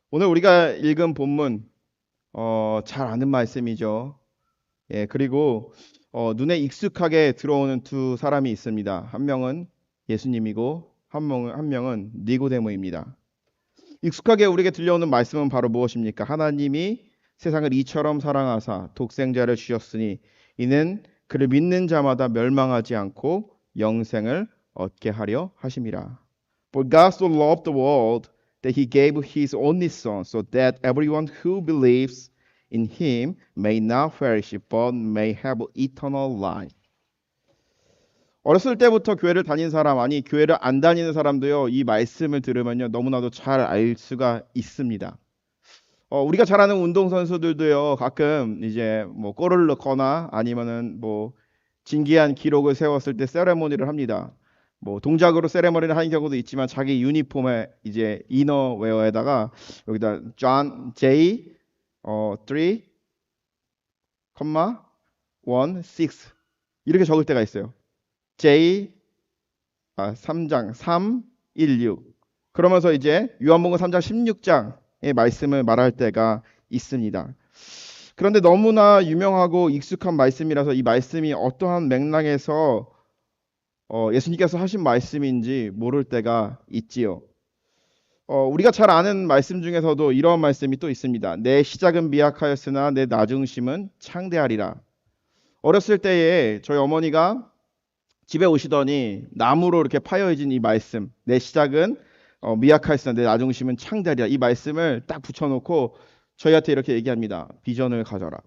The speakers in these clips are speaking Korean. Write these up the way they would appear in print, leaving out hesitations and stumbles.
오늘 우리가 읽은 본문 잘 아는 말씀이죠. 예, 그리고 눈에 익숙하게 들어오는 두 사람이 있습니다. 한 명은 예수님이고 한 명은 니고데모입니다. 익숙하게 우리에게 들려오는 말씀은 바로 무엇입니까? 하나님이 세상을 이처럼 사랑하사 독생자를 주셨으니 이는 그를 믿는 자마다 멸망하지 않고 영생을 얻게 하려 하심이라. For God so loved the world that he gave his only son so that everyone who believes in him may not perish but may have eternal life. 어렸을 때부터 교회를 다닌 사람, 아니 교회를 안 다니는 사람도요, 이 말씀을 들으면요 너무나도 잘 알 수가 있습니다. 우리가 잘 아는 운동선수들도요 가끔 이제 뭐 골을 넣거나 아니면은 뭐 진기한 기록을 세웠을 때 세레모니를 합니다. 뭐 동작으로 세레머니를 하는 경우도 있지만 자기 유니폼에 이제 이너웨어에다가 여기다 John J 3, 1, 6 이렇게 적을 때가 있어요. J 3장 3, 1, 6 그러면서 이제 요한복음 3장 16장의 말씀을 말할 때가 있습니다. 그런데 너무나 유명하고 익숙한 말씀이라서 이 말씀이 어떠한 맥락에서 예수님께서 하신 말씀인지 모를 때가 있지요. 우리가 잘 아는 말씀 중에서도 이런 말씀이 또 있습니다. 내 시작은 미약하였으나 내 나중심은 창대하리라. 어렸을 때에 저희 어머니가 집에 오시더니 나무로 이렇게 파여진 이 말씀, 내 시작은 미약하였으나 내 나중심은 창대하리라. 이 말씀을 딱 붙여놓고 저희한테 이렇게 얘기합니다. 비전을 가져라.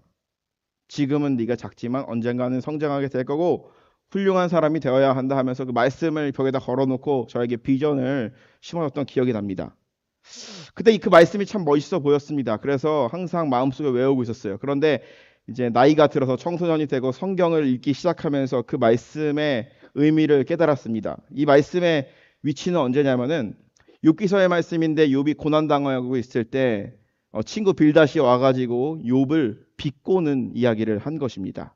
지금은 네가 작지만 언젠가는 성장하게 될 거고 훌륭한 사람이 되어야 한다 하면서 그 말씀을 벽에다 걸어놓고 저에게 비전을 심어줬던 기억이 납니다. 그때 그 말씀이 참 멋있어 보였습니다. 그래서 항상 마음속에 외우고 있었어요. 그런데 이제 나이가 들어서 청소년이 되고 성경을 읽기 시작하면서 그 말씀의 의미를 깨달았습니다. 이 말씀의 위치는 언제냐면은 욥기서의 말씀인데 욥이 고난 당하고 있을 때 친구 빌닷이 와가지고 욥을 비꼬는 이야기를 한 것입니다.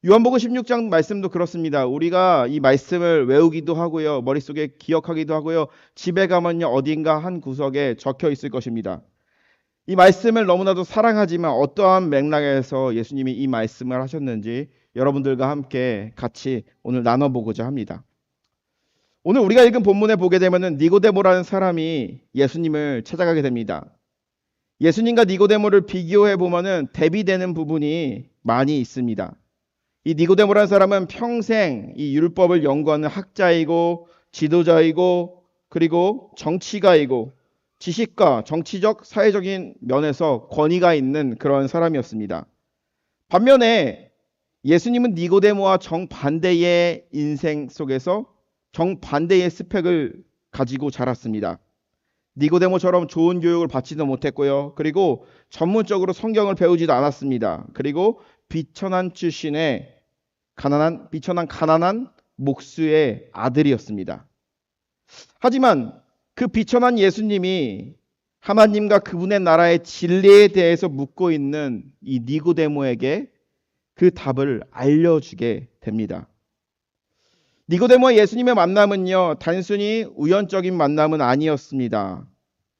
요한복음 16장 말씀도 그렇습니다. 우리가 이 말씀을 외우기도 하고요. 머릿속에 기억하기도 하고요. 집에 가면요. 어딘가 한 구석에 적혀 있을 것입니다. 이 말씀을 너무나도 사랑하지만 어떠한 맥락에서 예수님이 이 말씀을 하셨는지 여러분들과 함께 같이 오늘 나눠보고자 합니다. 오늘 우리가 읽은 본문에 보게 되면은 니고데모라는 사람이 예수님을 찾아가게 됩니다. 예수님과 니고데모를 비교해 보면은 대비되는 부분이 많이 있습니다. 이 니고데모라는 사람은 평생 이 율법을 연구하는 학자이고 지도자이고 그리고 정치가이고 지식과 정치적 사회적인 면에서 권위가 있는 그런 사람이었습니다. 반면에 예수님은 니고데모와 정반대의 인생 속에서 정반대의 스펙을 가지고 자랐습니다. 니고데모처럼 좋은 교육을 받지도 못했고요. 그리고 전문적으로 성경을 배우지도 않았습니다. 그리고 비천한 출신의 가난한 목수의 아들이었습니다. 하지만 그 비천한 예수님이 하나님과 그분의 나라의 진리에 대해서 묻고 있는 이 니고데모에게 그 답을 알려주게 됩니다. 니고데모와 예수님의 만남은요, 단순히 우연적인 만남은 아니었습니다.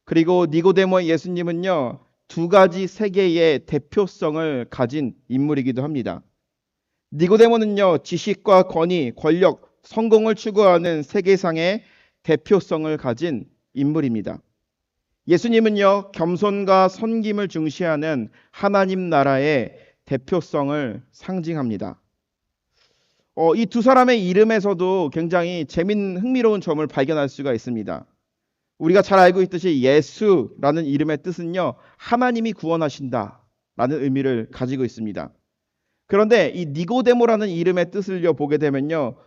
그리고 니고데모와 예수님은요, 두 가지 세계의 대표성을 가진 인물이기도 합니다. 니고데모는요, 지식과 권위, 권력, 성공을 추구하는 세계상의 대표성을 가진 인물입니다. 예수님은요, 겸손과 섬김을 중시하는 하나님 나라의 대표성을 상징합니다. 이 두 사람의 이름에서도 굉장히 재밌는 흥미로운 점을 발견할 수가 있습니다. 우리가 잘 알고 있듯이 예수라는 이름의 뜻은요, 하나님이 구원하신다 라는 의미를 가지고 있습니다. 그런데 이 니고데모라는 이름의 뜻을 보게 되면요,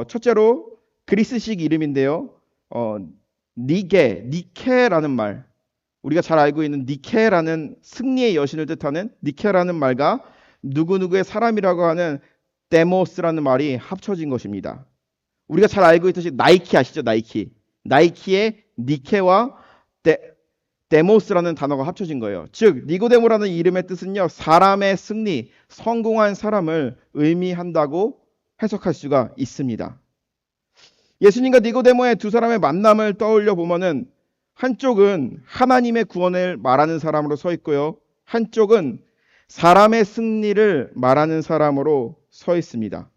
첫째로 그리스식 이름인데요, 니케라는 말, 우리가 잘 알고 있는 니케라는 승리의 여신을 뜻하는 니케라는 말과 누구누구의 사람이라고 하는 데모스라는 말이 합쳐진 것입니다. 우리가 잘 알고 있듯이 나이키 아시죠? 나이키의 니케와 데모스라는 단어가 합쳐진 거예요. 즉 니고데모라는 이름의 뜻은요, 사람의 승리, 성공한 사람을 의미한다고 해석할 수가 있습니다. 예수님과 니고데모의 두 사람의 만남을 떠올려 보면은 한쪽은 하나님의 구원을 말하는 사람으로 서 있고요. 한쪽은 사람의 승리를 말하는 사람으로 서 있습니다.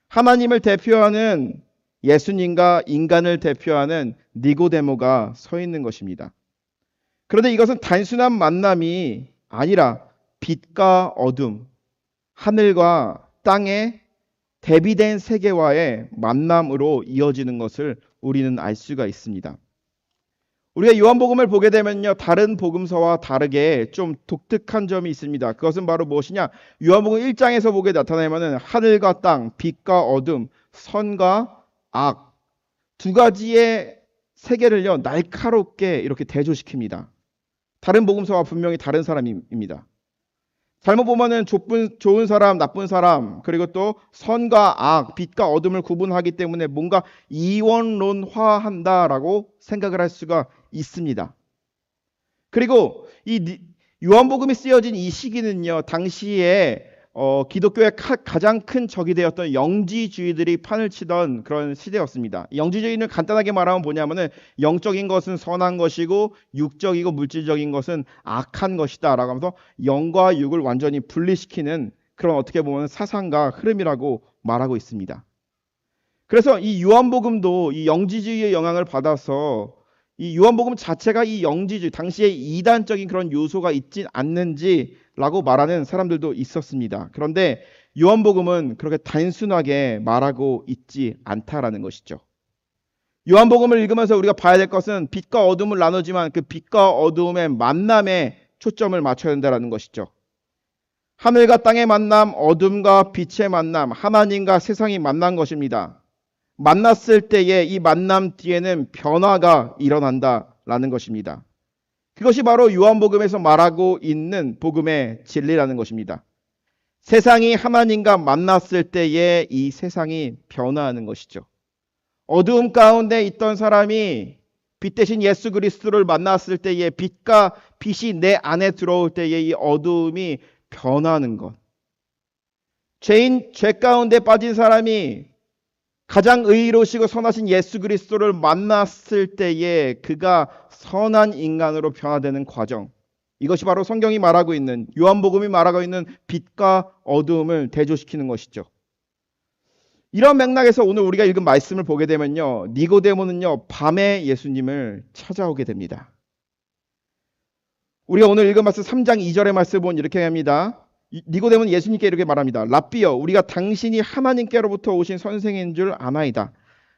하나님을 대표하는 예수님과 인간을 대표하는 니고데모가 서 있는 것입니다. 그런데 이것은 단순한 만남이 아니라 빛과 어둠, 하늘과 땅의 대비된 세계와의 만남으로 이어지는 것을 우리는 알 수가 있습니다. 우리가 요한복음을 보게 되면요, 다른 복음서와 다르게 좀 독특한 점이 있습니다. 그것은 바로 무엇이냐? 요한복음 1장에서 보게 나타나면은 하늘과 땅, 빛과 어둠, 선과 악 두 가지의 세계를요 날카롭게 이렇게 대조시킵니다. 다른 복음서와 분명히 다른 사람입니다. 잘못 보면은 좋은 사람, 나쁜 사람, 그리고 또 선과 악, 빛과 어둠을 구분하기 때문에 뭔가 이원론화한다라고 생각을 할 수가 있습니다. 그리고 이 요한복음이 쓰여진 이 시기는요, 당시에 기독교의 가장 큰 적이 되었던 영지주의들이 판을 치던 그런 시대였습니다. 영지주의는 간단하게 말하면 뭐냐면은 영적인 것은 선한 것이고 육적이고 물질적인 것은 악한 것이다 라고 하면서 영과 육을 완전히 분리시키는 그런 어떻게 보면 사상과 흐름이라고 말하고 있습니다. 그래서 이 요한복음도 이 영지주의의 영향을 받아서 이 요한복음 자체가 이 영지주의, 당시에 이단적인 그런 요소가 있지 않는지라고 말하는 사람들도 있었습니다. 그런데 요한복음은 그렇게 단순하게 말하고 있지 않다라는 것이죠. 요한복음을 읽으면서 우리가 봐야 될 것은 빛과 어둠을 나누지만 그 빛과 어둠의 만남에 초점을 맞춰야 된다는 것이죠. 하늘과 땅의 만남, 어둠과 빛의 만남, 하나님과 세상이 만난 것입니다. 만났을 때에 이 만남 뒤에는 변화가 일어난다라는 것입니다. 그것이 바로 요한복음에서 말하고 있는 복음의 진리라는 것입니다. 세상이 하나님과 만났을 때에 이 세상이 변화하는 것이죠. 어두움 가운데 있던 사람이 빛 대신 예수 그리스도를 만났을 때에 빛이 내 안에 들어올 때에 이 어두움이 변하는 것. 죄 가운데 빠진 사람이 가장 의로우시고 선하신 예수 그리스도를 만났을 때에 그가 선한 인간으로 변화되는 과정. 이것이 바로 성경이 말하고 있는, 요한복음이 말하고 있는 빛과 어두움을 대조시키는 것이죠. 이런 맥락에서 오늘 우리가 읽은 말씀을 보게 되면요, 니고데모는요 밤에 예수님을 찾아오게 됩니다. 우리가 오늘 읽은 말씀 3장 2절의 말씀을 보면 이렇게 합니다. 니고데모는 예수님께 이렇게 말합니다. 랍비여, 우리가 당신이 하나님께로부터 오신 선생인 줄 아나이다.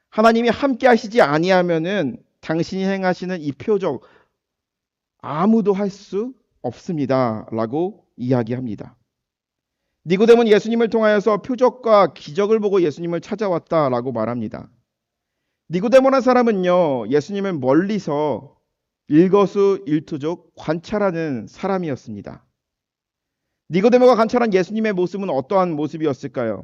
하나님이 함께 하시지 아니하면은 당신이 행하시는 이 표적 아무도 할 수 없습니다 라고 이야기합니다. 니고데모는 예수님을 통하여서 표적과 기적을 보고 예수님을 찾아왔다라고 말합니다. 니고데모라는 사람은요, 예수님을 멀리서 일거수일투족 관찰하는 사람이었습니다. 니고데모가 관찰한 예수님의 모습은 어떠한 모습이었을까요?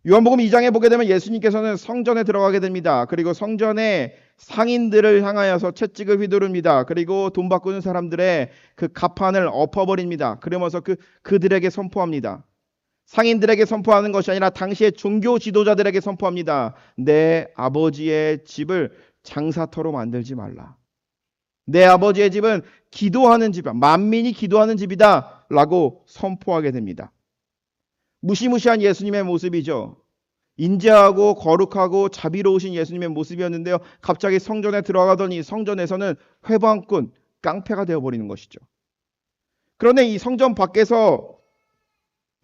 요한복음 2장에 보게 되면 예수님께서는 성전에 들어가게 됩니다. 그리고 성전에 상인들을 향하여서 채찍을 휘두릅니다. 그리고 돈 바꾸는 사람들의 그 가판을 엎어버립니다. 그러면서 그들에게 선포합니다. 상인들에게 선포하는 것이 아니라 당시의 종교 지도자들에게 선포합니다. 내 아버지의 집을 장사터로 만들지 말라. 내 아버지의 집은 기도하는 집이다. 만민이 기도하는 집이다 라고 선포하게 됩니다. 무시무시한 예수님의 모습이죠. 인자하고 거룩하고 자비로우신 예수님의 모습이었는데요, 갑자기 성전에 들어가더니 성전에서는 회방꾼, 깡패가 되어버리는 것이죠. 그런데 이 성전 밖에서의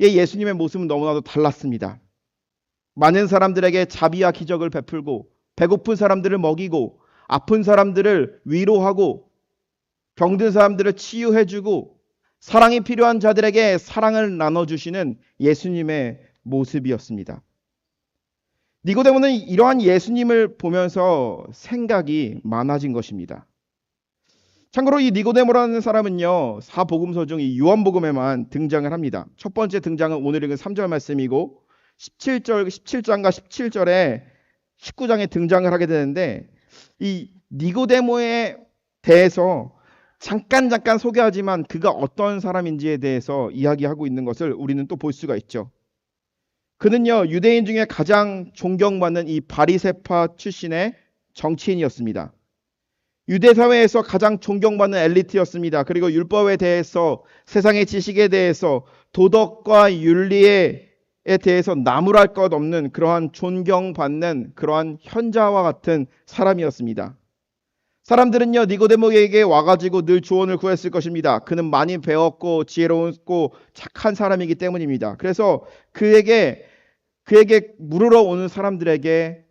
예수님의 모습은 너무나도 달랐습니다. 많은 사람들에게 자비와 기적을 베풀고, 배고픈 사람들을 먹이고, 아픈 사람들을 위로하고, 병든 사람들을 치유해주고, 사랑이 필요한 자들에게 사랑을 나눠주시는 예수님의 모습이었습니다. 니고데모는 이러한 예수님을 보면서 생각이 많아진 것입니다. 참고로 이 니고데모라는 사람은요, 사복음서 중 이 요한복음에만 등장을 합니다. 첫 번째 등장은 오늘 읽은 3절 말씀이고 17장과 17절에 19장에 등장을 하게 되는데, 이 니고데모에 대해서 잠깐 소개하지만 그가 어떤 사람인지에 대해서 이야기하고 있는 것을 우리는 또 볼 수가 있죠. 그는요, 유대인 중에 가장 존경받는 이 바리새파 출신의 정치인이었습니다. 유대 사회에서 가장 존경받는 엘리트였습니다. 그리고 율법에 대해서, 세상의 지식에 대해서, 도덕과 윤리에 대해서 나무랄 것 없는 그러한 존경받는 그러한 현자와 같은 사람이었습니다. 사람들은요, 니고데모에게 와가지고 늘 조언을 구했을 것입니다. 그는 많이 배웠고 지혜로웠고 착한 사람이기 때문입니다. 그래서 그에게 물으러 오는 사람들에게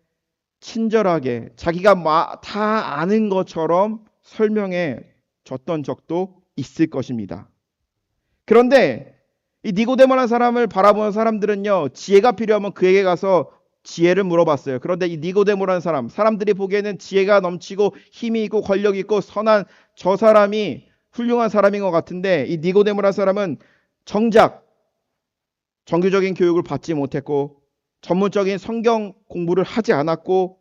친절하게 자기가 다 아는 것처럼 설명해 줬던 적도 있을 것입니다. 그런데 이 니고데모라는 사람을 바라보는 사람들은요, 지혜가 필요하면 그에게 가서 지혜를 물어봤어요. 그런데 이 니고데모라는 사람들이 보기에는 지혜가 넘치고 힘이 있고 권력이 있고 선한 저 사람이 훌륭한 사람인 것 같은데, 이 니고데모라는 사람은 정작 정규적인 교육을 받지 못했고 전문적인 성경 공부를 하지 않았고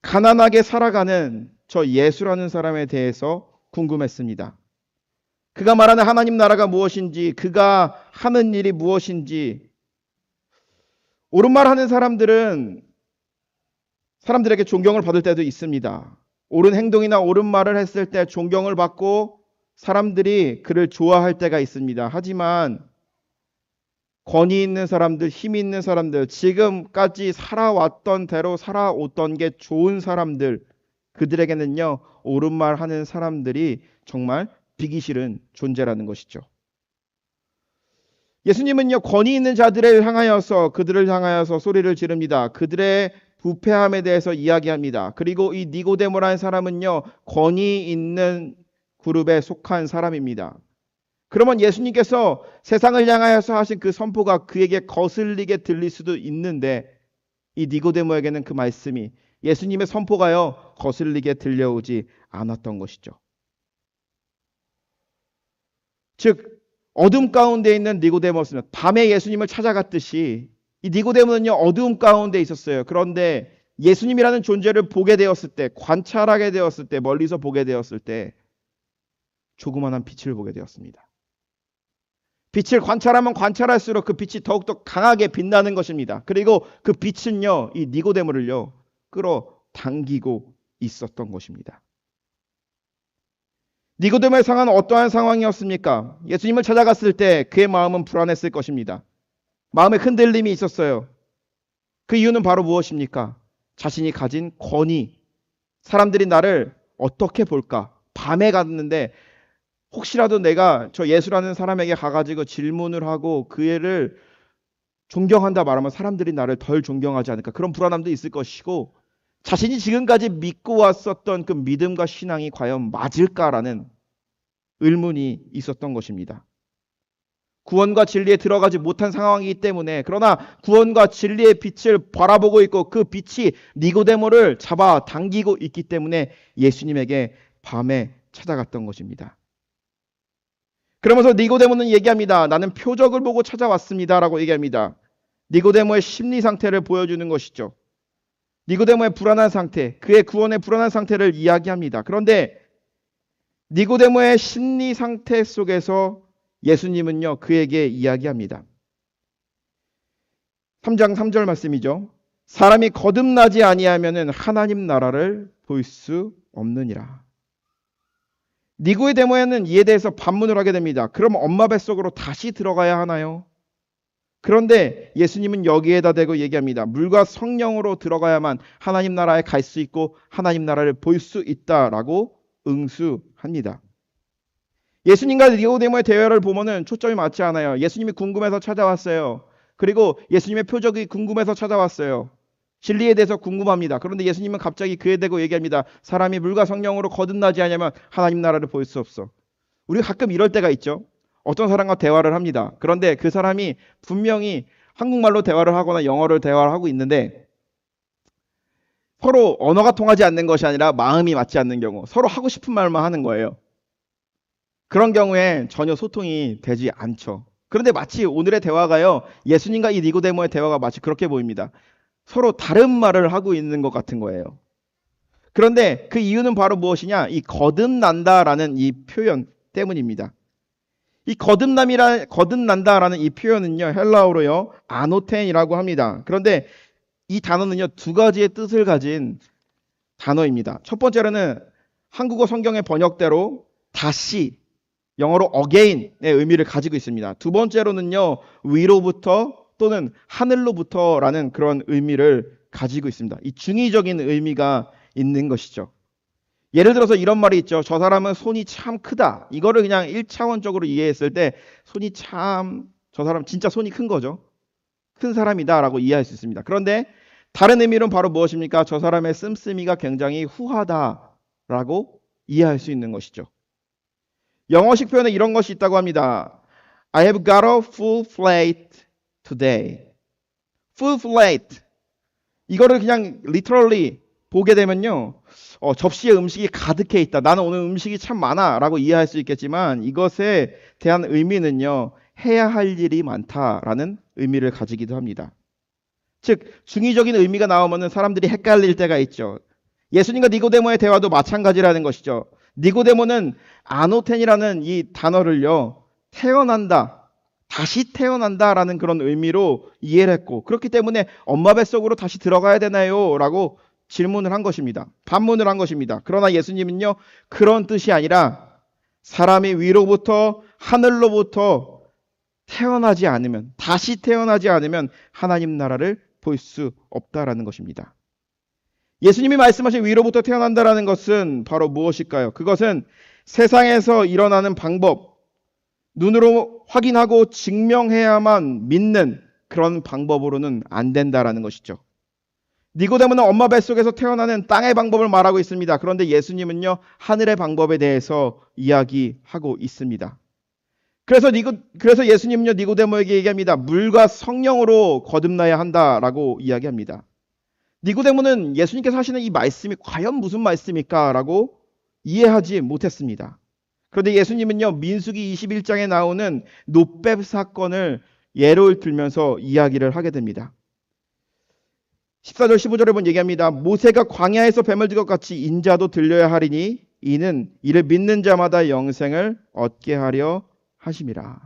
가난하게 살아가는 저 예수라는 사람에 대해서 궁금했습니다. 그가 말하는 하나님 나라가 무엇인지, 그가 하는 일이 무엇인지. 옳은 말 하는 사람들은 사람들에게 존경을 받을 때도 있습니다. 옳은 행동이나 옳은 말을 했을 때 존경을 받고 사람들이 그를 좋아할 때가 있습니다. 하지만 권위 있는 사람들, 힘 있는 사람들, 지금까지 살아왔던 대로 살아오던 게 좋은 사람들, 그들에게는요, 옳은 말 하는 사람들이 정말 비기 싫은 존재라는 것이죠. 예수님은요, 권위 있는 자들을 향하여서, 그들을 향하여서 소리를 지릅니다. 그들의 부패함에 대해서 이야기합니다. 그리고 이 니고데모라는 사람은요, 권위 있는 그룹에 속한 사람입니다. 그러면 예수님께서 세상을 향하여서 하신 그 선포가 그에게 거슬리게 들릴 수도 있는데, 이 니고데모에게는 그 말씀이, 예수님의 선포가요, 거슬리게 들려오지 않았던 것이죠. 즉 어둠 가운데 있는 니고데모였습니다. 밤에 예수님을 찾아갔듯이 이 니고데모는요, 어두움 가운데 있었어요. 그런데 예수님이라는 존재를 보게 되었을 때, 관찰하게 되었을 때, 멀리서 보게 되었을 때 조그만한 빛을 보게 되었습니다. 빛을 관찰하면 관찰할수록 그 빛이 더욱더 강하게 빛나는 것입니다. 그리고 그 빛은요, 이 니고데모를요, 끌어당기고 있었던 것입니다. 니고데모의 상황은 어떠한 상황이었습니까? 예수님을 찾아갔을 때 그의 마음은 불안했을 것입니다. 마음에 흔들림이 있었어요. 그 이유는 바로 무엇입니까? 자신이 가진 권위. 사람들이 나를 어떻게 볼까? 밤에 갔는데 혹시라도 내가 저 예수라는 사람에게 가가지고 질문을 하고 그 애를 존경한다 말하면 사람들이 나를 덜 존경하지 않을까? 그런 불안함도 있을 것이고, 자신이 지금까지 믿고 왔었던 그 믿음과 신앙이 과연 맞을까라는 의문이 있었던 것입니다. 구원과 진리에 들어가지 못한 상황이기 때문에, 그러나 구원과 진리의 빛을 바라보고 있고 그 빛이 니고데모를 잡아 당기고 있기 때문에 예수님에게 밤에 찾아갔던 것입니다. 그러면서 니고데모는 얘기합니다. 나는 표적을 보고 찾아왔습니다 라고 얘기합니다. 니고데모의 심리 상태를 보여주는 것이죠. 니고데모의 불안한 상태, 그의 구원의 불안한 상태를 이야기합니다. 그런데 니고데모의 심리 상태 속에서 예수님은요, 그에게 이야기합니다. 3장 3절 말씀이죠. 사람이 거듭나지 아니하면은 하나님 나라를 볼 수 없느니라. 니고데모에는 이에 대해서 반문을 하게 됩니다. 그럼 엄마 뱃속으로 다시 들어가야 하나요? 그런데 예수님은 여기에다 대고 얘기합니다. 물과 성령으로 들어가야만 하나님 나라에 갈 수 있고 하나님 나라를 볼 수 있다라고 응수합니다. 예수님과 니고데모의 대화를 보면은 초점이 맞지 않아요. 예수님이 궁금해서 찾아왔어요. 그리고 예수님의 표적이 궁금해서 찾아왔어요. 진리에 대해서 궁금합니다. 그런데 예수님은 갑자기 그에 대고 얘기합니다. 사람이 물과 성령으로 거듭나지 않으면 하나님 나라를 볼 수 없어. 우리가 가끔 이럴 때가 있죠. 어떤 사람과 대화를 합니다. 그런데 그 사람이 분명히 한국말로 대화를 하거나 영어로 대화를 하고 있는데 서로 언어가 통하지 않는 것이 아니라 마음이 맞지 않는 경우, 서로 하고 싶은 말만 하는 거예요. 그런 경우에 전혀 소통이 되지 않죠. 그런데 마치 오늘의 대화가요, 예수님과 이 니고데모의 대화가 마치 그렇게 보입니다. 서로 다른 말을 하고 있는 것 같은 거예요. 그런데 그 이유는 바로 무엇이냐? 이 거듭난다라는 이 표현 때문입니다. 이 거듭난다라는 이 표현은요, 헬라어로요, 아노텐이라고 합니다. 그런데 이 단어는요, 두 가지의 뜻을 가진 단어입니다. 첫 번째로는 한국어 성경의 번역대로 다시, 영어로 again의 의미를 가지고 있습니다. 두 번째로는요, 위로부터 또는 하늘로부터라는 그런 의미를 가지고 있습니다. 이 중의적인 의미가 있는 것이죠. 예를 들어서 이런 말이 있죠. 저 사람은 손이 참 크다. 이거를 그냥 1차원적으로 이해했을 때 손이 참, 저 사람 진짜 손이 큰 거죠. 큰 사람이다 라고 이해할 수 있습니다. 그런데 다른 의미로는 바로 무엇입니까? 저 사람의 씀씀이가 굉장히 후하다 라고 이해할 수 있는 것이죠. 영어식 표현에 이런 것이 있다고 합니다. I have got a full plate today. full plate. 이거를 그냥 literally 보게 되면요. 접시에 음식이 가득해 있다. 나는 오늘 음식이 참 많아 라고 이해할 수 있겠지만 이것에 대한 의미는요. 해야 할 일이 많다라는 의미를 가지기도 합니다. 즉 중의적인 의미가 나오면 사람들이 헷갈릴 때가 있죠. 예수님과 니고데모의 대화도 마찬가지라는 것이죠. 니고데모는 아노텐이라는 이 단어를요. 태어난다, 다시 태어난다라는 그런 의미로 이해를 했고 그렇기 때문에 엄마 뱃속으로 다시 들어가야 되나요? 라고 질문을 한 것입니다. 반문을 한 것입니다. 그러나 예수님은요. 그런 뜻이 아니라 사람이 위로부터 하늘로부터 태어나지 않으면, 다시 태어나지 않으면 하나님 나라를 볼 수 없다라는 것입니다. 예수님이 말씀하신 위로부터 태어난다라는 것은 바로 무엇일까요? 그것은 세상에서 일어나는 방법, 눈으로 확인하고 증명해야만 믿는 그런 방법으로는 안 된다라는 것이죠. 니고데모는 엄마 뱃속에서 태어나는 땅의 방법을 말하고 있습니다. 그런데 예수님은요, 하늘의 방법에 대해서 이야기하고 있습니다. 그래서 예수님은요, 니고데모에게 얘기합니다. 물과 성령으로 거듭나야 한다라고 이야기합니다. 니고데모는 예수님께서 하시는 이 말씀이 과연 무슨 말씀일까? 라고 이해하지 못했습니다. 그런데 예수님은요, 민수기 21장에 나오는 놋뱀 사건을 예를 들면서 이야기를 하게 됩니다. 14절 15절에 보면 얘기합니다. 모세가 광야에서 뱀을 들 것 같이 인자도 들려야 하리니 이는 이를 믿는 자마다 영생을 얻게 하려 하심이라.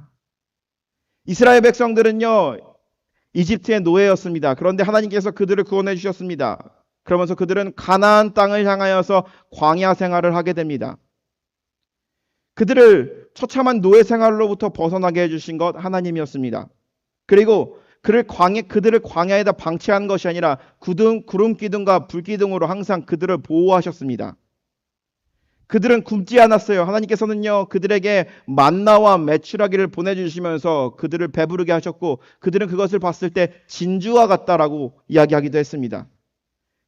이스라엘 백성들은요, 이집트의 노예였습니다. 그런데 하나님께서 그들을 구원해 주셨습니다. 그러면서 그들은 가나안 땅을 향하여서 광야 생활을 하게 됩니다. 그들을 처참한 노예 생활로부터 벗어나게 해주신 것 하나님이었습니다. 그리고 그들을 광야에다 방치한 것이 아니라 구름 기둥과 불 기둥으로 항상 그들을 보호하셨습니다. 그들은 굶지 않았어요. 하나님께서는요, 그들에게 만나와 메추라기를 보내주시면서 그들을 배부르게 하셨고 그들은 그것을 봤을 때 진주와 같다라고 이야기하기도 했습니다.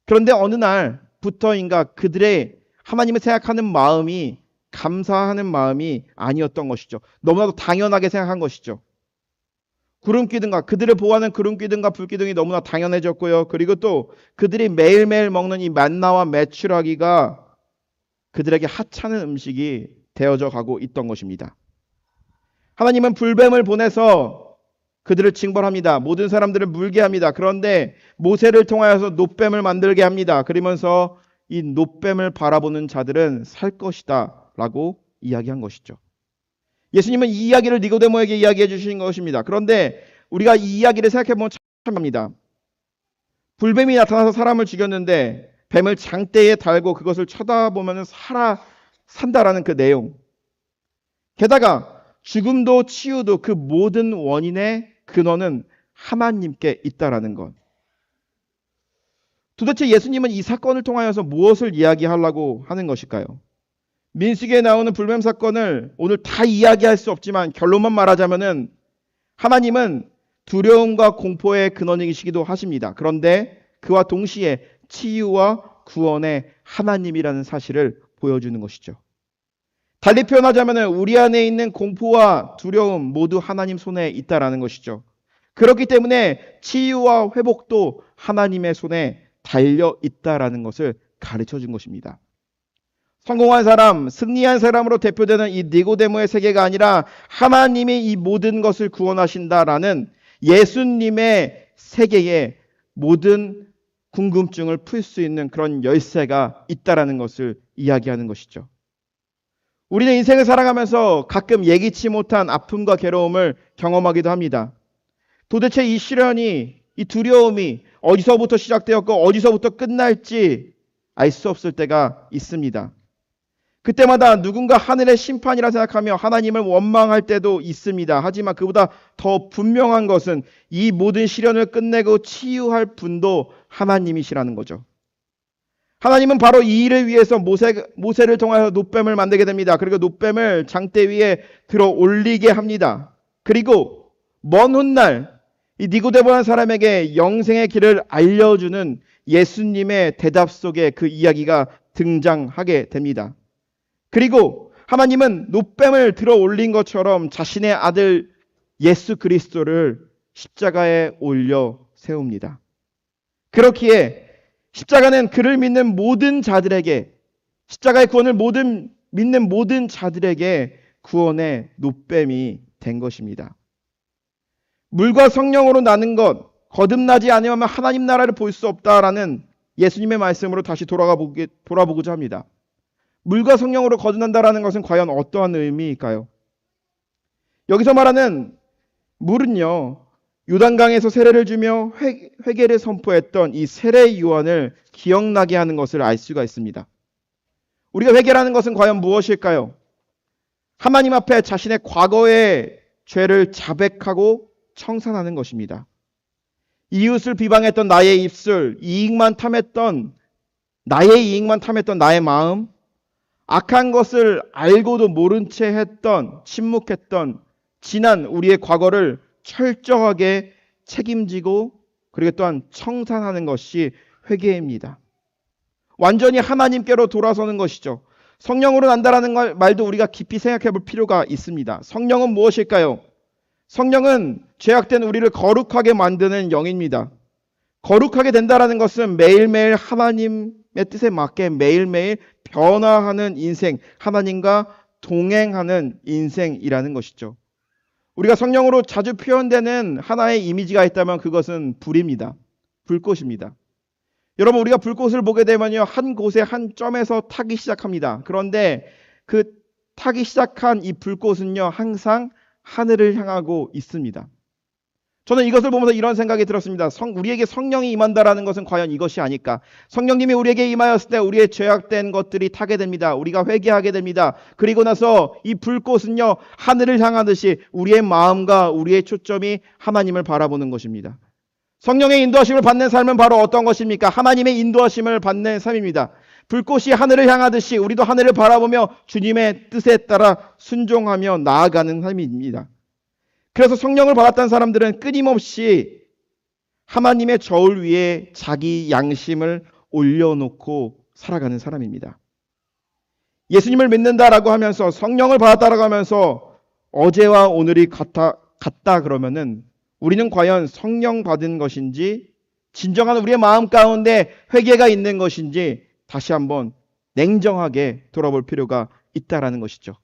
그런데 어느 날부터인가 그들의 하나님을 생각하는 마음이 감사하는 마음이 아니었던 것이죠. 너무나도 당연하게 생각한 것이죠. 그들을 보호하는 구름기둥과 불기둥이 너무나 당연해졌고요. 그리고 또 그들이 매일매일 먹는 이 만나와 메추라기가 그들에게 하찮은 음식이 되어져 가고 있던 것입니다. 하나님은 불뱀을 보내서 그들을 징벌합니다. 모든 사람들을 물게 합니다. 그런데 모세를 통하여서 놋뱀을 만들게 합니다. 그러면서 이 놋뱀을 바라보는 자들은 살 것이다 라고 이야기한 것이죠. 예수님은 이 이야기를 니고데모에게 이야기해 주신 것입니다. 그런데 우리가 이 이야기를 생각해 보면 참합니다. 불뱀이 나타나서 사람을 죽였는데 뱀을 장대에 달고 그것을 쳐다보면 산다라는 그 내용. 게다가 죽음도 치유도 그 모든 원인의 근원은 하나님께 있다라는 것. 도대체 예수님은 이 사건을 통하여서 무엇을 이야기하려고 하는 것일까요? 민수기에 나오는 불뱀 사건을 오늘 다 이야기할 수 없지만 결론만 말하자면은 하나님은 두려움과 공포의 근원이시기도 하십니다. 그런데 그와 동시에 치유와 구원의 하나님이라는 사실을 보여주는 것이죠. 달리 표현하자면 우리 안에 있는 공포와 두려움 모두 하나님 손에 있다라는 것이죠. 그렇기 때문에 치유와 회복도 하나님의 손에 달려 있다라는 것을 가르쳐 준 것입니다. 성공한 사람, 승리한 사람으로 대표되는 이 니고데모의 세계가 아니라 하나님이 이 모든 것을 구원하신다라는 예수님의 세계에 모든 궁금증을 풀 수 있는 그런 열쇠가 있다라는 것을 이야기하는 것이죠. 우리는 인생을 살아가면서 가끔 예기치 못한 아픔과 괴로움을 경험하기도 합니다. 도대체 이 시련이, 이 두려움이 어디서부터 시작되었고 어디서부터 끝날지 알 수 없을 때가 있습니다. 그때마다 누군가 하늘의 심판이라 생각하며 하나님을 원망할 때도 있습니다. 하지만 그보다 더 분명한 것은 이 모든 시련을 끝내고 치유할 분도 하나님이시라는 거죠. 하나님은 바로 이 일을 위해서 모세를 통하여 놋뱀을 만들게 됩니다. 그리고 놋뱀을 장대 위에 들어 올리게 합니다. 그리고 먼 훗날 이 니고데모라는 사람에게 영생의 길을 알려주는 예수님의 대답 속에 그 이야기가 등장하게 됩니다. 그리고 하나님은 놋뱀을 들어 올린 것처럼 자신의 아들 예수 그리스도를 십자가에 올려 세웁니다. 그렇기에 십자가는 그를 믿는 모든 자들에게, 십자가의 구원을 믿는 모든 자들에게 구원의 놋뱀이 된 것입니다. 물과 성령으로 나는 것, 거듭나지 않으면 하나님 나라를 볼 수 없다라는 예수님의 말씀으로 다시 돌아보고자 합니다. 물과 성령으로 거듭난다라는 것은 과연 어떠한 의미일까요? 여기서 말하는 물은요, 요단강에서 세례를 주며 회개를 선포했던 이 세례 요한을 기억나게 하는 것을 알 수가 있습니다. 우리가 회개라는 것은 과연 무엇일까요? 하나님 앞에 자신의 과거의 죄를 자백하고 청산하는 것입니다. 이웃을 비방했던 나의 입술, 나의 이익만 탐했던 나의 마음, 악한 것을 알고도 모른 채 했던, 침묵했던 지난 우리의 과거를 철저하게 책임지고 그리고 또한 청산하는 것이 회개입니다. 완전히 하나님께로 돌아서는 것이죠. 성령으로 난다라는 말도 우리가 깊이 생각해 볼 필요가 있습니다. 성령은 무엇일까요? 성령은 죄악된 우리를 거룩하게 만드는 영입니다. 거룩하게 된다라는 것은 매일매일 하나님의 뜻에 맞게 매일매일 변화하는 인생, 하나님과 동행하는 인생이라는 것이죠. 우리가 성령으로 자주 표현되는 하나의 이미지가 있다면 그것은 불입니다. 불꽃입니다. 여러분, 우리가 불꽃을 보게 되면요, 한 곳에 한 점에서 타기 시작합니다. 그런데 그 타기 시작한 이 불꽃은요, 항상 하늘을 향하고 있습니다. 저는 이것을 보면서 이런 생각이 들었습니다. 우리에게 성령이 임한다라는 것은 과연 이것이 아닐까? 성령님이 우리에게 임하였을 때 우리의 죄악된 것들이 타게 됩니다. 우리가 회개하게 됩니다. 그리고 나서 이 불꽃은요, 하늘을 향하듯이 우리의 마음과 우리의 초점이 하나님을 바라보는 것입니다. 성령의 인도하심을 받는 삶은 바로 어떤 것입니까? 하나님의 인도하심을 받는 삶입니다. 불꽃이 하늘을 향하듯이 우리도 하늘을 바라보며 주님의 뜻에 따라 순종하며 나아가는 삶입니다. 그래서 성령을 받았던 사람들은 끊임없이 하나님의 저울 위에 자기 양심을 올려놓고 살아가는 사람입니다. 예수님을 믿는다라고 하면서 성령을 받았다라고 하면서 어제와 오늘이 같다 그러면은 우리는 과연 성령 받은 것인지 진정한 우리의 마음 가운데 회개가 있는 것인지 다시 한번 냉정하게 돌아볼 필요가 있다라는 것이죠.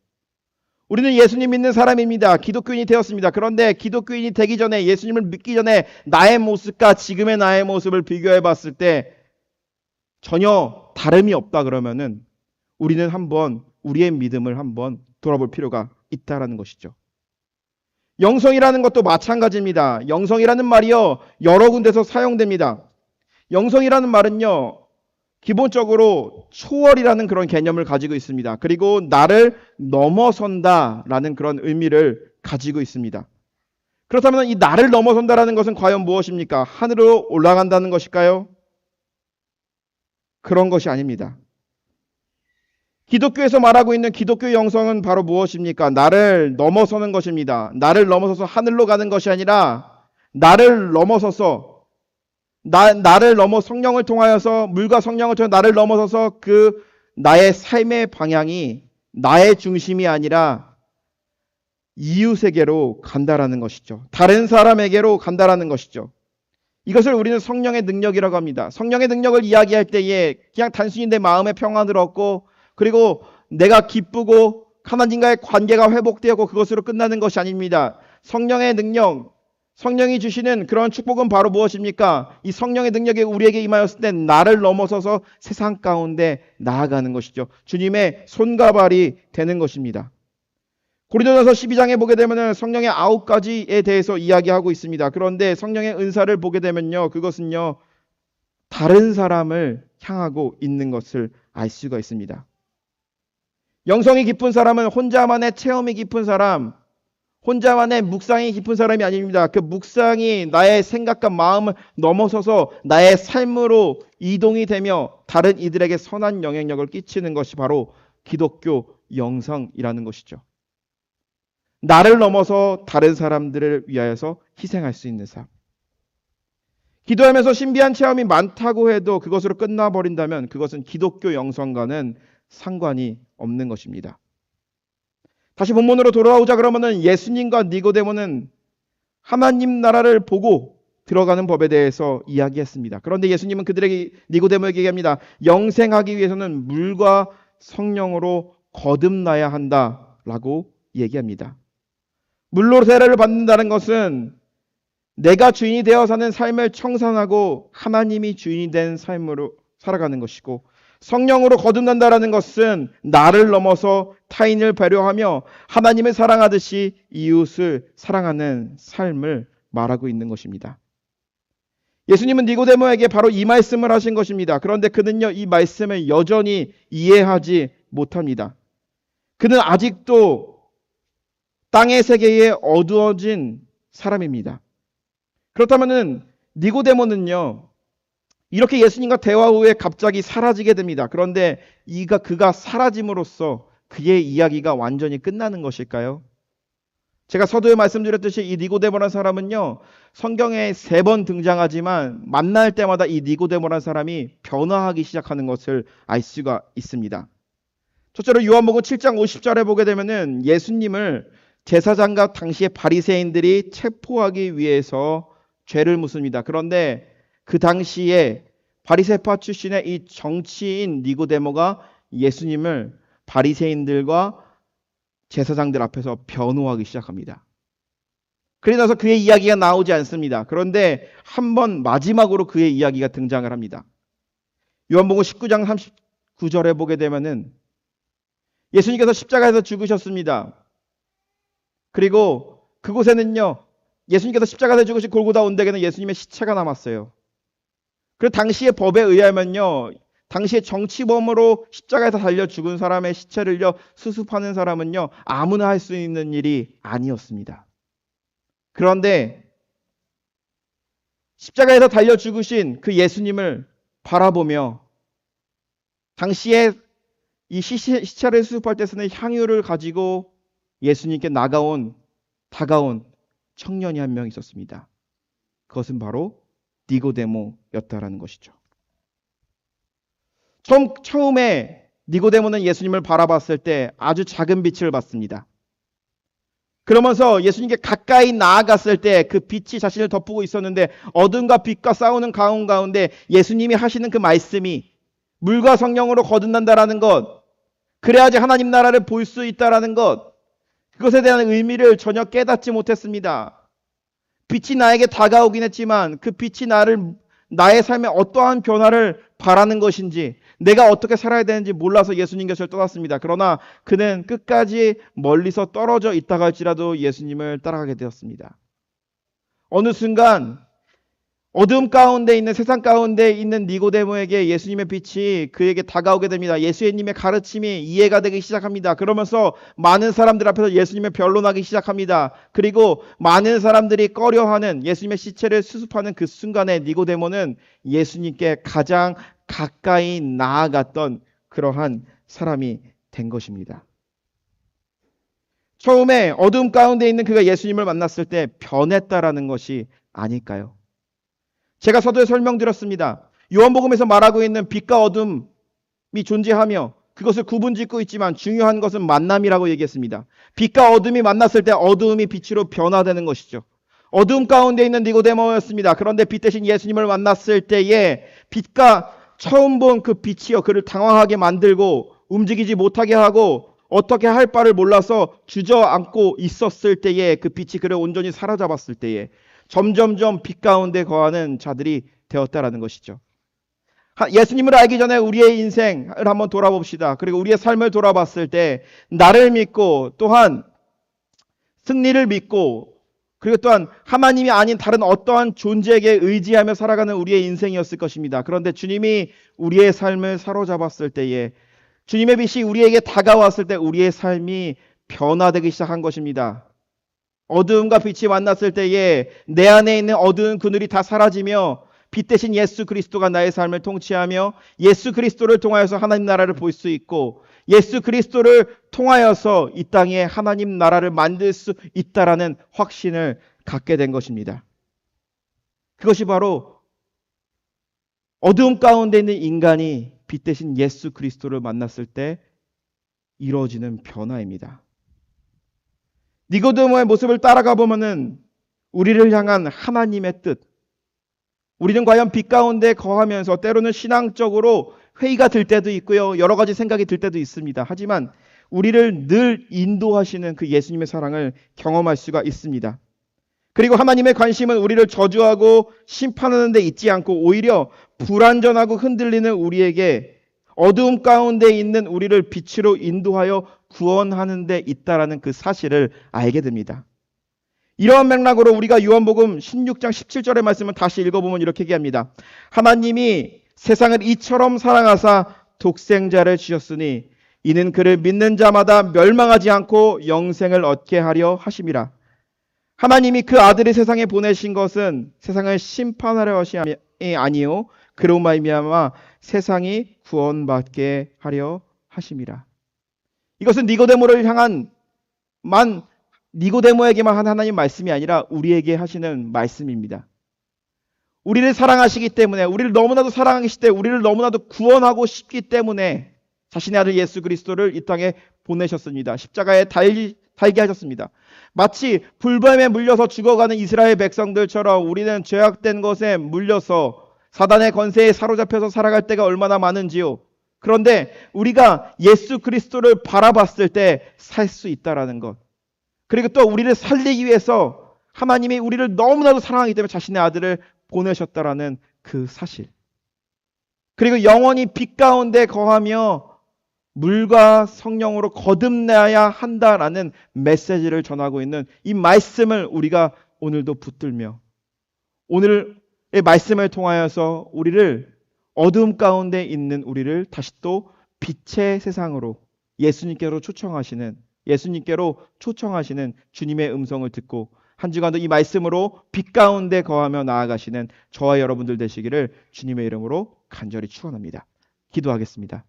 우리는 예수님 믿는 사람입니다. 기독교인이 되었습니다. 그런데 기독교인이 되기 전에, 예수님을 믿기 전에 나의 모습과 지금의 나의 모습을 비교해 봤을 때 전혀 다름이 없다 그러면은 우리는 한번 우리의 믿음을 한번 돌아볼 필요가 있다라는 것이죠. 영성이라는 것도 마찬가지입니다. 영성이라는 말이요, 여러 군데서 사용됩니다. 영성이라는 말은요, 기본적으로 초월이라는 그런 개념을 가지고 있습니다. 그리고 나를 넘어선다라는 그런 의미를 가지고 있습니다. 그렇다면 이 나를 넘어선다라는 것은 과연 무엇입니까? 하늘로 올라간다는 것일까요? 그런 것이 아닙니다. 기독교에서 말하고 있는 기독교 영성은 바로 무엇입니까? 나를 넘어서는 것입니다. 나를 넘어서서 하늘로 가는 것이 아니라 나를 넘어서서 나를 넘어 성령을 통하여서 물과 성령을 통해 나를 넘어서서 그 나의 삶의 방향이 나의 중심이 아니라 이웃에게로 간다라는 것이죠. 다른 사람에게로 간다라는 것이죠. 이것을 우리는 성령의 능력이라고 합니다. 성령의 능력을 이야기할 때에 그냥 단순히 내 마음의 평안을 얻고 그리고 내가 기쁘고 하나님과의 관계가 회복되었고 그것으로 끝나는 것이 아닙니다. 성령의 능력, 성령이 주시는 그런 축복은 바로 무엇입니까? 이 성령의 능력이 우리에게 임하였을 때 나를 넘어서서 세상 가운데 나아가는 것이죠. 주님의 손과 발이 되는 것입니다. 고린도전서 12장에 보게 되면 성령의 9가지에 대해서 이야기하고 있습니다. 그런데 성령의 은사를 보게 되면요, 그것은요, 다른 사람을 향하고 있는 것을 알 수가 있습니다. 영성이 깊은 사람은 혼자만의 체험이 깊은 사람, 혼자만의 묵상이 깊은 사람이 아닙니다. 그 묵상이 나의 생각과 마음을 넘어서서 나의 삶으로 이동이 되며 다른 이들에게 선한 영향력을 끼치는 것이 바로 기독교 영성이라는 것이죠. 나를 넘어서 다른 사람들을 위하여서 희생할 수 있는 삶. 기도하면서 신비한 체험이 많다고 해도 그것으로 끝나버린다면 그것은 기독교 영성과는 상관이 없는 것입니다. 다시 본문으로 돌아오자 그러면은 예수님과 니고데모는 하나님 나라를 보고 들어가는 법에 대해서 이야기했습니다. 그런데 예수님은 그들에게 니고데모에게 얘기합니다. 영생하기 위해서는 물과 성령으로 거듭나야 한다라고 얘기합니다. 물로 세례를 받는다는 것은 내가 주인이 되어 사는 삶을 청산하고 하나님이 주인이 된 삶으로 살아가는 것이고, 성령으로 거듭난다는 것은 나를 넘어서 타인을 배려하며 하나님을 사랑하듯이 이웃을 사랑하는 삶을 말하고 있는 것입니다. 예수님은 니고데모에게 바로 이 말씀을 하신 것입니다. 그런데 그는요, 이 말씀을 여전히 이해하지 못합니다. 그는 아직도 땅의 세계에 어두워진 사람입니다. 그렇다면은 니고데모는요, 이렇게 예수님과 대화 후에 갑자기 사라지게 됩니다. 그런데 그가 사라짐으로써 그의 이야기가 완전히 끝나는 것일까요? 제가 서두에 말씀드렸듯이 이 니고데모라는 사람은요, 성경에 3번 등장하지만 만날 때마다 이 니고데모라는 사람이 변화하기 시작하는 것을 알 수가 있습니다. 첫째로 요한복음 7장 50절에 보게 되면은 예수님을 제사장과 당시의 바리새인들이 체포하기 위해서 죄를 묻습니다. 그런데 그 당시에 바리새파 출신의 이 정치인 니고데모가 예수님을 바리새인들과 제사장들 앞에서 변호하기 시작합니다. 그러나서 그의 이야기가 나오지 않습니다. 그런데 한 번 마지막으로 그의 이야기가 등장을 합니다. 요한복음 19장 39절에 보게 되면은 예수님께서 십자가에서 죽으셨습니다. 그리고 그곳에는요, 예수님께서 십자가에서 죽으신 골고다 언덕에는 예수님의 시체가 남았어요. 그 당시의 법에 의하면요, 당시의 정치범으로 십자가에서 달려 죽은 사람의 시체를요 수습하는 사람은요 아무나 할 수 있는 일이 아니었습니다. 그런데 십자가에서 달려 죽으신 그 예수님을 바라보며 당시에 이 시체를 수습할 때 쓰는 향유를 가지고 예수님께 다가온 청년이 한 명 있었습니다. 그것은 바로 니고데모였다라는 것이죠. 처음에 니고데모는 예수님을 바라봤을 때 아주 작은 빛을 봤습니다. 그러면서 예수님께 가까이 나아갔을 때 그 빛이 자신을 덮고 있었는데 어둠과 빛과 싸우는 가운데 예수님이 하시는 그 말씀이 물과 성령으로 거듭난다라는 것, 그래야지 하나님 나라를 볼 수 있다라는 것, 그것에 대한 의미를 전혀 깨닫지 못했습니다. 빛이 나에게 다가오긴 했지만 그 빛이 나의 삶에 어떠한 변화를 바라는 것인지, 내가 어떻게 살아야 되는지 몰라서 예수님 곁을 떠났습니다. 그러나 그는 끝까지 멀리서 떨어져 있다가 할지라도 예수님을 따라가게 되었습니다. 어느 순간 어둠 가운데 있는, 세상 가운데 있는 니고데모에게 예수님의 빛이 그에게 다가오게 됩니다. 예수님의 가르침이 이해가 되기 시작합니다. 그러면서 많은 사람들 앞에서 예수님을 변론하기 시작합니다. 그리고 많은 사람들이 꺼려하는 예수님의 시체를 수습하는 그 순간에 니고데모는 예수님께 가장 가까이 나아갔던 그러한 사람이 된 것입니다. 처음에 어둠 가운데 있는 그가 예수님을 만났을 때 변했다라는 것이 아닐까요? 제가 서두에 설명드렸습니다. 요한복음에서 말하고 있는 빛과 어둠이 존재하며 그것을 구분짓고 있지만 중요한 것은 만남이라고 얘기했습니다. 빛과 어둠이 만났을 때 어둠이 빛으로 변화되는 것이죠. 어둠 가운데 있는 니고데모였습니다. 그런데 빛 대신 예수님을 만났을 때에 빛과 처음 본 그 빛이요, 그를 당황하게 만들고 움직이지 못하게 하고 어떻게 할 바를 몰라서 주저앉고 있었을 때에 그 빛이 그를 온전히 사로잡았을 때에 점점점 빛 가운데 거하는 자들이 되었다라는 것이죠. 예수님을 알기 전에 우리의 인생을 한번 돌아봅시다. 그리고 우리의 삶을 돌아봤을 때 나를 믿고 또한 승리를 믿고 그리고 또한 하나님이 아닌 다른 어떠한 존재에게 의지하며 살아가는 우리의 인생이었을 것입니다. 그런데 주님이 우리의 삶을 사로잡았을 때에 주님의 빛이 우리에게 다가왔을 때 우리의 삶이 변화되기 시작한 것입니다. 어두움과 빛이 만났을 때에 내 안에 있는 어두운 그늘이 다 사라지며 빛 대신 예수 그리스도가 나의 삶을 통치하며 예수 그리스도를 통하여서 하나님 나라를 볼 수 있고 예수 그리스도를 통하여서 이 땅에 하나님 나라를 만들 수 있다라는 확신을 갖게 된 것입니다. 그것이 바로 어두움 가운데 있는 인간이 빛 대신 예수 그리스도를 만났을 때 이루어지는 변화입니다. 니고데모의 모습을 따라가 보면은 우리를 향한 하나님의 뜻, 우리는 과연 빛 가운데 거하면서 때로는 신앙적으로 회의가 들 때도 있고요. 여러 가지 생각이 들 때도 있습니다. 하지만 우리를 늘 인도하시는 그 예수님의 사랑을 경험할 수가 있습니다. 그리고 하나님의 관심은 우리를 저주하고 심판하는 데 있지 않고 오히려 불완전하고 흔들리는 우리에게 어두움 가운데 있는 우리를 빛으로 인도하여 구원하는 데 있다라는 그 사실을 알게 됩니다. 이러한 맥락으로 우리가 요한복음 16장 17절의 말씀을 다시 읽어보면 이렇게 얘기합니다. 하나님이 세상을 이처럼 사랑하사 독생자를 주셨으니 이는 그를 믿는 자마다 멸망하지 않고 영생을 얻게 하려 하심이라. 하나님이 그 아들을 세상에 보내신 것은 세상을 심판하려 하심이 아니요 그로 말미암아 세상이 구원받게 하려 하심이라. 이것은 니고데모에게만 한 하나님 말씀이 아니라 우리에게 하시는 말씀입니다. 우리를 사랑하시기 때문에, 우리를 너무나도 사랑하시기 때문에, 우리를 너무나도 구원하고 싶기 때문에 자신의 아들 예수 그리스도를 이 땅에 보내셨습니다. 십자가에 달게 하셨습니다. 마치 불뱀에 물려서 죽어가는 이스라엘 백성들처럼 우리는 죄악된 것에 물려서 사단의 권세에 사로잡혀서 살아갈 때가 얼마나 많은지요. 그런데 우리가 예수 그리스도를 바라봤을 때 살 수 있다라는 것. 그리고 또 우리를 살리기 위해서 하나님이 우리를 너무나도 사랑하기 때문에 자신의 아들을 보내셨다라는 그 사실. 그리고 영원히 빛 가운데 거하며 물과 성령으로 거듭나야 한다라는 메시지를 전하고 있는 이 말씀을 우리가 오늘도 붙들며 오늘의 말씀을 통하여서 우리를 어두움 가운데 있는 우리를 다시 또 빛의 세상으로 예수님께로 초청하시는 주님의 음성을 듣고 한 주간도 이 말씀으로 빛 가운데 거하며 나아가시는 저와 여러분들 되시기를 주님의 이름으로 간절히 축원합니다. 기도하겠습니다.